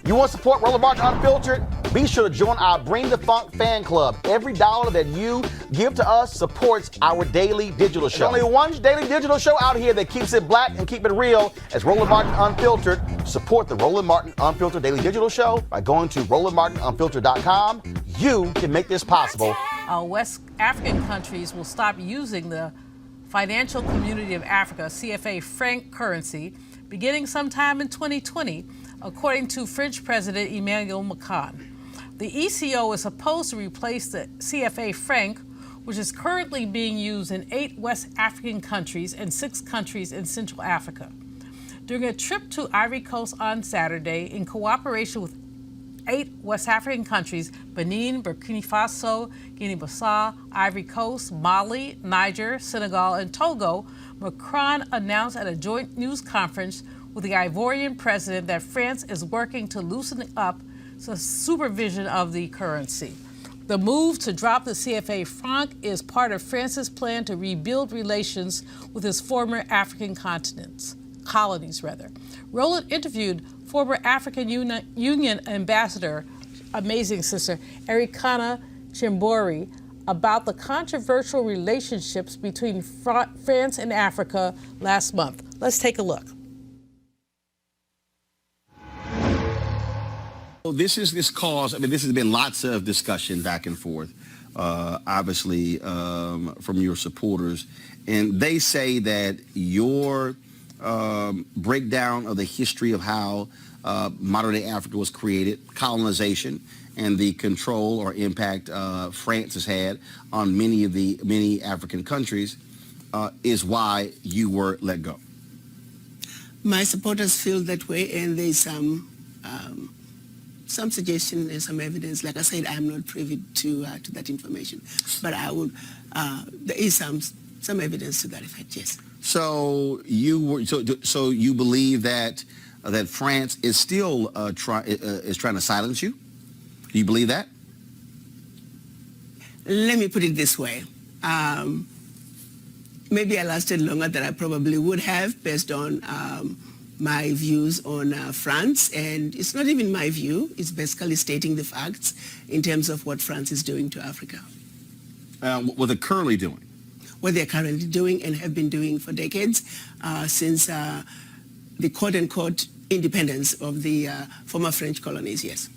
You want to support Roland Martin Unfiltered? Be sure to join our Bring the Funk fan club. Every dollar that you give to us supports our daily digital show. There's only one daily digital show out here that keeps it black and keep it real as Roland Martin Unfiltered. Support the Roland Martin Unfiltered daily digital show by going to RolandMartinUnfiltered.com. You can make this possible. West African countries will stop using the Financial Community of Africa, CFA Franc currency, beginning sometime in 2020, according to French President Emmanuel Macron. The ECO is supposed to replace the CFA Franc, which is currently being used in 8 West African countries and 6 countries in Central Africa. During a trip to Ivory Coast on Saturday, in cooperation with 8 West African countries, Benin, Burkina Faso, Guinea-Bissau, Ivory Coast, Mali, Niger, Senegal, and Togo, Macron announced at a joint news conference with the Ivorian president that France is working to loosen up the supervision of the currency. The move to drop the CFA franc is part of France's plan to rebuild relations with its former African colonies. Roland interviewed former African Union Ambassador, amazing sister, Ericana Chimbori, about the controversial relationships between France and Africa last month. Let's take a look. This cause, I mean, this has been lots of discussion back and forth, obviously, from your supporters. And they say that your breakdown of the history of how modern-day Africa was created, colonization, and the control or impact France has had on many African countries is why you were let go. My supporters feel that way, and there's some suggestion and some evidence. Like I said, I'm not privy to that information, but I would. There is some evidence to that effect. Yes. So you believe that France is still trying to silence you? Do you believe that? Let me put it this way. Maybe I lasted longer than I probably would have based on my views on France. And it's not even my view. It's basically stating the facts in terms of what France is doing to Africa. What they're currently doing? What they're currently doing and have been doing for decades since the quote-unquote independence of the former French colonies, yes.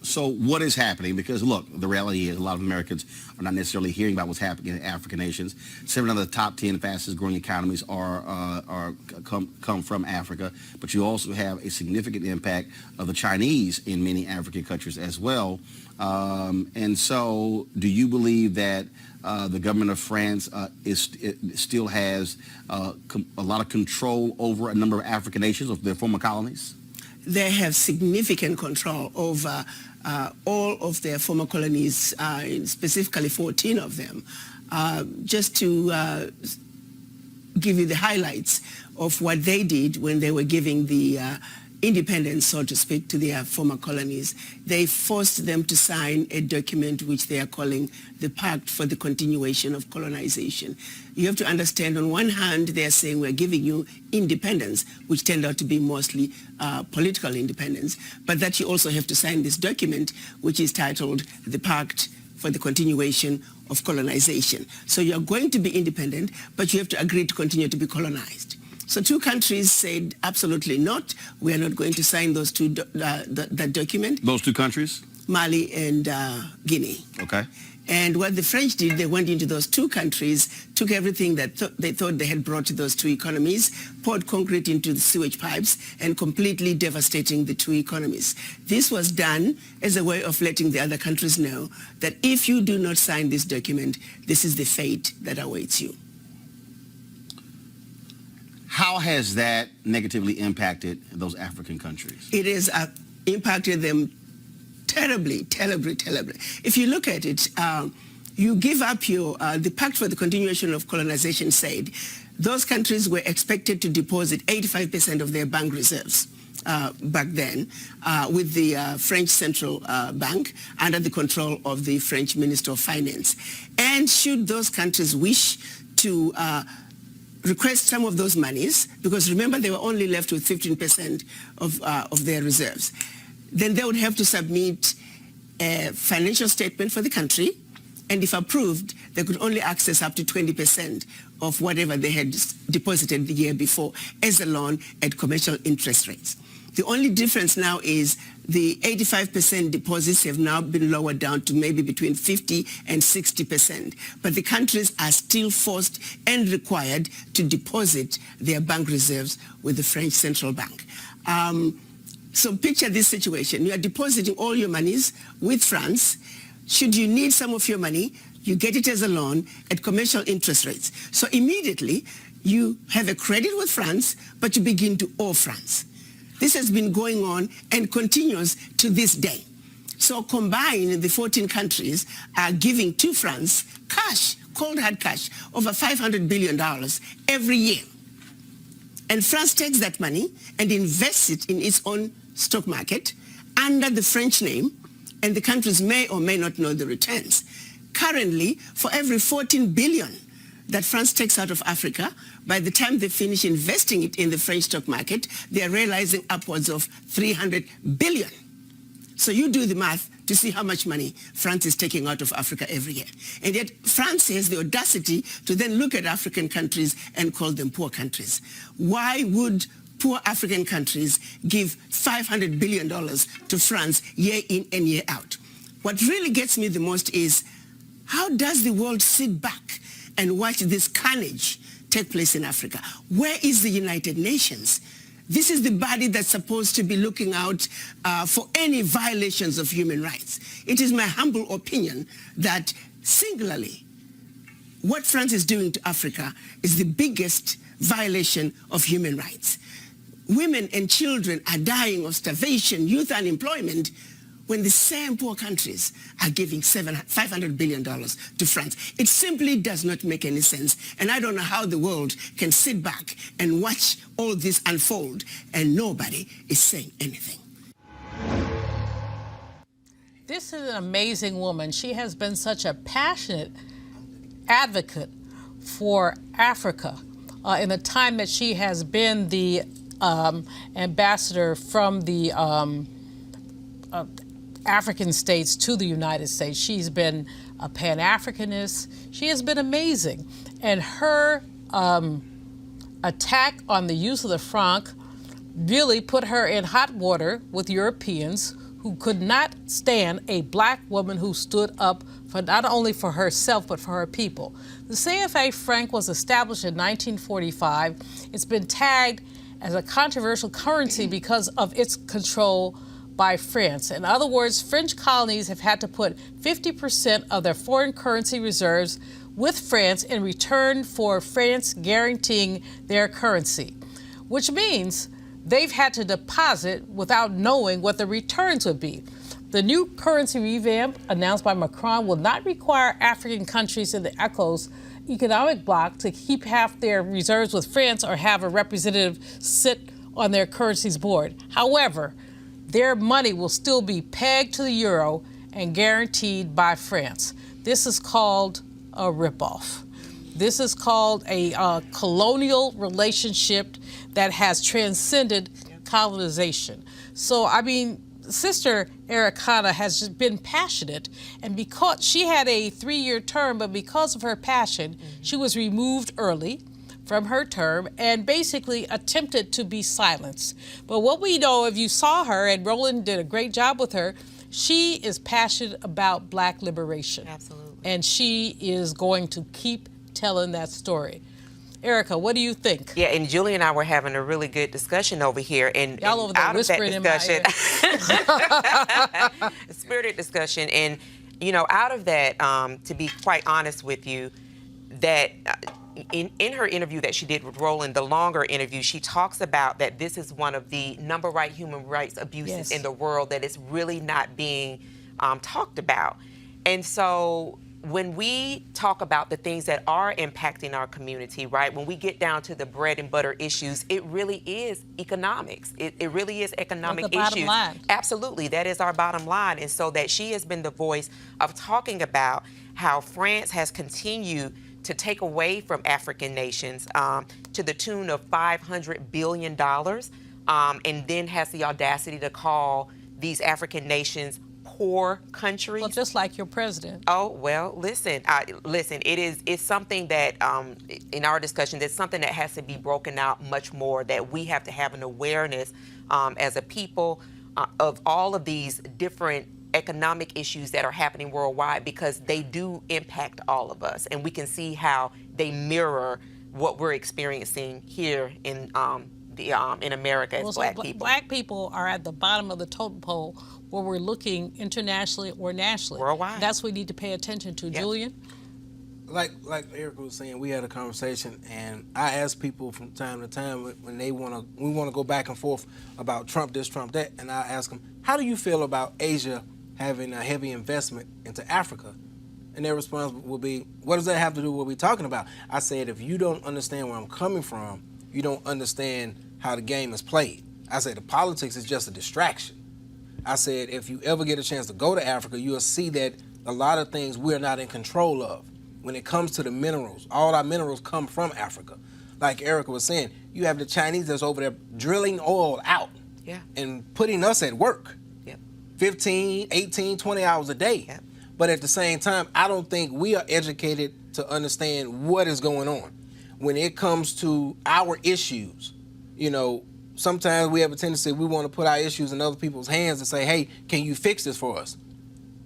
So what is happening? Because look, the reality is a lot of Americans are not necessarily hearing about what's happening in African nations. 7 of the top 10 fastest growing economies come from Africa, but you also have a significant impact of the Chinese in many African countries as well. And so do you believe that the government of France still has a lot of control over a number of African nations, of their former colonies? They have significant control over all of their former colonies, specifically 14 of them. Just to give you the highlights of what they did when they were giving the independence, so to speak, to their former colonies, they forced them to sign a document which they are calling the Pact for the Continuation of Colonization. You have to understand, on one hand, they are saying we're giving you independence, which turned out to be mostly political independence, but that you also have to sign this document, which is titled the Pact for the Continuation of Colonization. So you're going to be independent, but you have to agree to continue to be colonized. So 2 countries said absolutely not. We are not going to sign those that document. Those 2 countries? Mali and Guinea. Okay. And what the French did, they went into those 2 countries, took everything that they thought they had brought to those 2 economies, poured concrete into the sewage pipes, and completely devastating the 2 economies. This was done as a way of letting the other countries know that if you do not sign this document, this is the fate that awaits you. How has that negatively impacted those African countries? It has impacted them terribly, terribly, terribly. If you look at it, you give up your, the Pact for the Continuation of Colonization said those countries were expected to deposit 85% of their bank reserves back then with the French Central Bank under the control of the French Minister of Finance. And should those countries wish to request some of those monies, because remember they were only left with 15% of their reserves. Then they would have to submit a financial statement for the country, and if approved, they could only access up to 20% of whatever they had deposited the year before as a loan at commercial interest rates. The only difference now is the 85% deposits have now been lowered down to maybe between 50 and 60%. But the countries are still forced and required to deposit their bank reserves with the French Central Bank. So picture this situation. You are depositing all your monies with France. Should you need some of your money, you get it as a loan at commercial interest rates. So immediately, you have a credit with France, but you begin to owe France. This has been going on and continues to this day. So combined, the 14 countries are giving to France cash, cold hard cash, over $500 billion every year. And France takes that money and invests it in its own stock market under the French name, and the countries may or may not know the returns. Currently, for every 14 billion that France takes out of Africa, by the time they finish investing it in the French stock market, they are realizing upwards of 300 billion. So you do the math to see how much money France is taking out of Africa every year. And yet France has the audacity to then look at African countries and call them poor countries. Why would poor African countries give $500 billion to France year in and year out? What really gets me the most is, how does the world sit back and watch this carnage take place in Africa? Where is the United Nations? This is the body that's supposed to be looking out for any violations of human rights. It is my humble opinion that singularly, what France is doing to Africa is the biggest violation of human rights. Women and children are dying of starvation, youth unemployment, when the same poor countries are giving $500 billion to France. It simply does not make any sense. And I don't know how the world can sit back and watch all this unfold and nobody is saying anything. This is an amazing woman. She has been such a passionate advocate for Africa in the time that she has been the ambassador from the African states to the United States. She's been a Pan-Africanist. She has been amazing. And her attack on the use of the franc really put her in hot water with Europeans who could not stand a black woman who stood up for not only for herself, but for her people. The CFA Franc was established in 1945. It's been tagged as a controversial currency because of its control by France. In other words, French colonies have had to put 50% of their foreign currency reserves with France in return for France guaranteeing their currency, which means they've had to deposit without knowing what the returns would be. The new currency revamp announced by Macron will not require African countries in the ECOWAS economic bloc to keep half their reserves with France or have a representative sit on their currencies board. However, their money will still be pegged to the euro and guaranteed by France. This is called a ripoff. This is called a colonial relationship that has transcended colonization. So, I mean, Sister Ericana has just been passionate, and because she had a 3-year term, but because of her passion, she was removed early from her term and basically attempted to be silenced. But what we know, if you saw her, and Roland did a great job with her, she is passionate about Black liberation. Absolutely. And she is going to keep telling that story. Erica, what do you think? Yeah, and Julie and I were having a really good discussion over here, and y'all over there whispering in my ear. Spirited discussion, and you know, out of that, to be quite honest with you, that in her interview that she did with Roland, the longer interview, she talks about that this is one of the number one human rights abuses in the world that is really not being talked about. And so when we talk about the things that are impacting our community, right, when we get down to the bread and butter issues, it really is economics. It really is economic issues. Bottom line. Absolutely, that is our bottom line. And so that she has been the voice of talking about how France has continued to take away from African nations to the tune of $500 billion, and then has the audacity to call these African nations poor countries. Well, just like your president. Oh, well, listen, it's something that, in our discussion, it's something that has to be broken out much more, that we have to have an awareness as a people of all of these different economic issues that are happening worldwide, because they do impact all of us, and we can see how they mirror what we're experiencing here in America as Black people. Black people are at the bottom of the totem pole where we're looking internationally or nationally. Worldwide. That's what we need to pay attention to. Yep. Julian? Like Erica was saying, we had a conversation, and I ask people from time to time when we want to go back and forth about Trump this, Trump that, and I ask them, how do you feel about Asia having a heavy investment into Africa? And their response will be, what does that have to do with what we're talking about? I said, if you don't understand where I'm coming from, you don't understand how the game is played. I said, the politics is just a distraction. I said, if you ever get a chance to go to Africa, you'll see that a lot of things we're not in control of. When it comes to the minerals, all our minerals come from Africa. Like Erica was saying, you have the Chinese that's over there drilling oil out and putting us at work. 15, 18, 20 hours a day. But at the same time, I don't think we are educated to understand what is going on. When it comes to our issues, you know, sometimes we have a tendency, we want to put our issues in other people's hands and say, hey, can you fix this for us?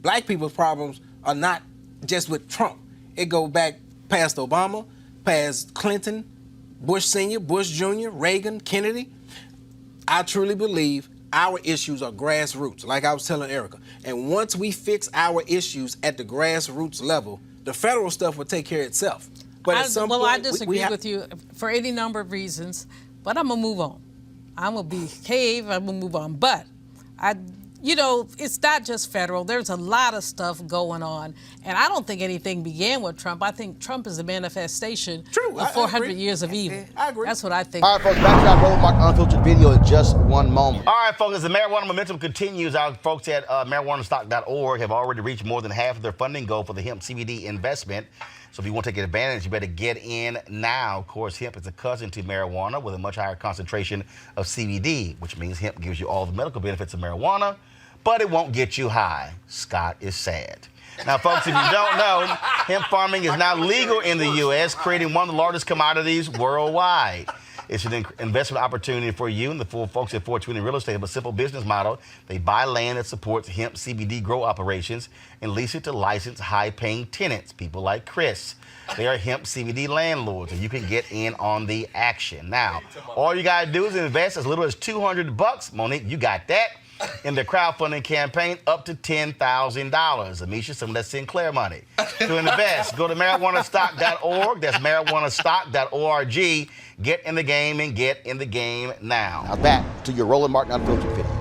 Black people's problems are not just with Trump. It goes back past Obama, past Clinton, Bush Sr., Bush Jr., Reagan, Kennedy. I truly believe our issues are grassroots, like I was telling Erica. And once we fix our issues at the grassroots level, the federal stuff will take care of itself. But at some point, I disagree with you for any number of reasons, but I'm going to move on. I'm going to behave, I'm going to move on. But, you know, it's not just federal. There's a lot of stuff going on. And I don't think anything began with Trump. I think Trump is a manifestation of 400 years of evil. I agree. That's what I think. All right, folks, back to our Roland Martin Unfiltered video in just one moment. All right, folks, as the marijuana momentum continues, our folks at marijuanastock.org have already reached more than half of their funding goal for the hemp CBD investment. So if you want to take advantage, you better get in now. Of course, hemp is a cousin to marijuana with a much higher concentration of CBD, which means hemp gives you all the medical benefits of marijuana, but it won't get you high. Scott is sad. Now, folks, if you don't know, hemp farming is now legal in the U.S., creating one of the largest commodities worldwide. It's an investment opportunity for you and the full folks at 420 Real Estate have a simple business model. They buy land that supports hemp CBD grow operations and lease it to licensed high-paying tenants, people like Chris. They are hemp CBD landlords, and you can get in on the action. Now, all you got to do is invest as little as $200. Monique, you got that. In the crowdfunding campaign, up to $10,000. Amisha, some of that Sinclair money. To invest, go to marijuanastock.org. That's marijuanastock.org. Get in the game and get in the game now. Now back to your Roland Martin Unfiltered video.